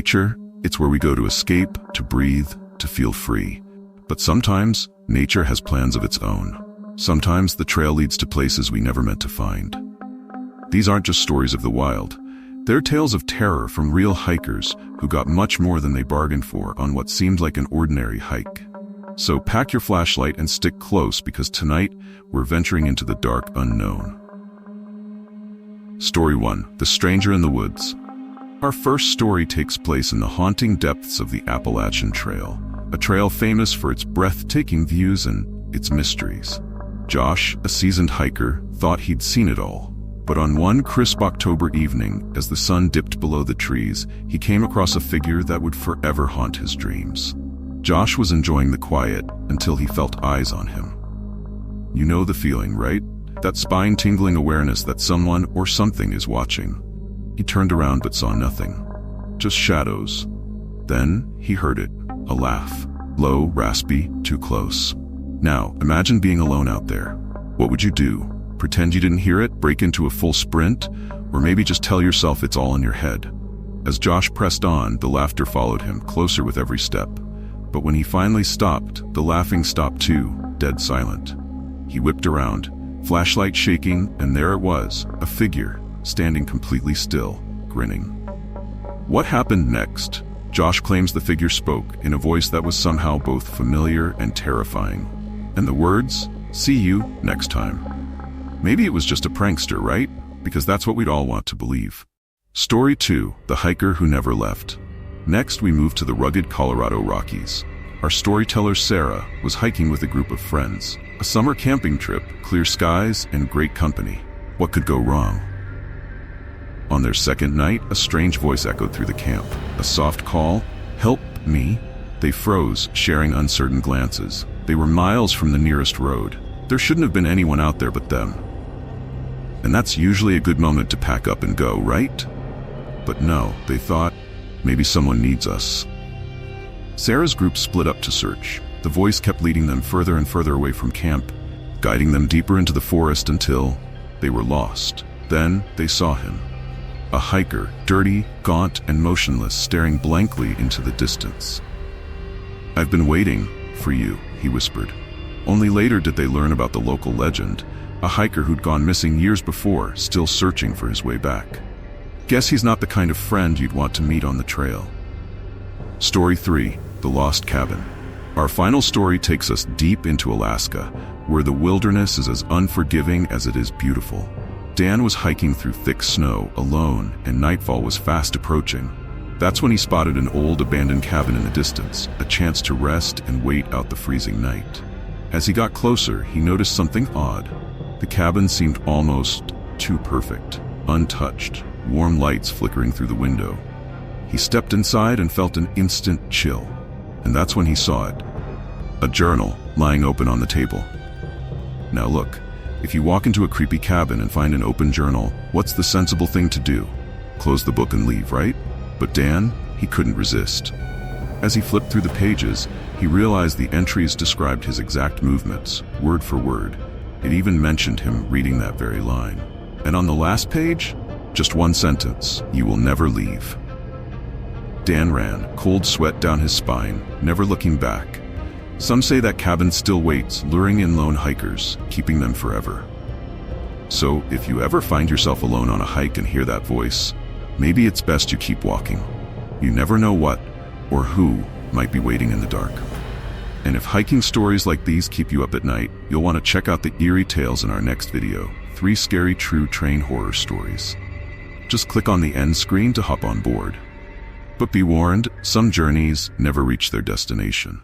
Nature, it's where we go to escape, to breathe, to feel free. But sometimes, nature has plans of its own. Sometimes the trail leads to places we never meant to find. These aren't just stories of the wild. They're tales of terror from real hikers who got much more than they bargained for on what seemed like an ordinary hike. So pack your flashlight and stick close, because tonight we're venturing into the dark unknown. Story 1. The Stranger in the Woods. Our first story takes place in the haunting depths of the Appalachian Trail, a trail famous for its breathtaking views and its mysteries. Josh, a seasoned hiker, thought he'd seen it all. But on one crisp October evening, as the sun dipped below the trees, he came across a figure that would forever haunt his dreams. Josh was enjoying the quiet until he felt eyes on him. You know the feeling, right? That spine-tingling awareness that someone or something is watching. He turned around but saw nothing. Just shadows. Then he heard it. A laugh. Low, raspy, too close. Now, imagine being alone out there. What would you do? Pretend you didn't hear it? Break into a full sprint? Or maybe just tell yourself it's all in your head? As Josh pressed on, the laughter followed him, closer with every step. But when he finally stopped, the laughing stopped too, dead silent. He whipped around, flashlight shaking, and there it was, a figure, standing completely still, grinning. What happened next? Josh claims the figure spoke in a voice that was somehow both familiar and terrifying. And the words, "See you next time." Maybe it was just a prankster, right? Because that's what we'd all want to believe. Story 2. The Hiker Who Never Left. Next, we move to the rugged Colorado Rockies. Our storyteller, Sarah, was hiking with a group of friends. A summer camping trip, clear skies, and great company. What could go wrong? On their second night, a strange voice echoed through the camp. A soft call, "Help me." They froze, sharing uncertain glances. They were miles from the nearest road. There shouldn't have been anyone out there but them. And that's usually a good moment to pack up and go, right? But no, they thought, maybe someone needs us. Sarah's group split up to search. The voice kept leading them further and further away from camp, guiding them deeper into the forest until they were lost. Then they saw him. A hiker, dirty, gaunt, and motionless, staring blankly into the distance. "I've been waiting for you," he whispered. Only later did they learn about the local legend, a hiker who'd gone missing years before, still searching for his way back. Guess he's not the kind of friend you'd want to meet on the trail. Story 3. The Lost Cabin. Our final story takes us deep into Alaska, where the wilderness is as unforgiving as it is beautiful. Dan was hiking through thick snow, alone, and nightfall was fast approaching. That's when he spotted an old abandoned cabin in the distance, a chance to rest and wait out the freezing night. As he got closer, he noticed something odd. The cabin seemed almost too perfect, untouched, warm lights flickering through the window. He stepped inside and felt an instant chill. And that's when he saw it. A journal lying open on the table. Now look, if you walk into a creepy cabin and find an open journal, what's the sensible thing to do? Close the book and leave, right? But Dan, he couldn't resist. As he flipped through the pages, he realized the entries described his exact movements, word for word. It even mentioned him reading that very line. And on the last page, just one sentence: "You will never leave." Dan ran, cold sweat down his spine, never looking back. Some say that cabin still waits, luring in lone hikers, keeping them forever. So, if you ever find yourself alone on a hike and hear that voice, maybe it's best you keep walking. You never know what or who might be waiting in the dark. And if hiking stories like these keep you up at night, you'll want to check out the eerie tales in our next video, 3 Scary True Train Horror Stories. Just click on the end screen to hop on board. But be warned, some journeys never reach their destination.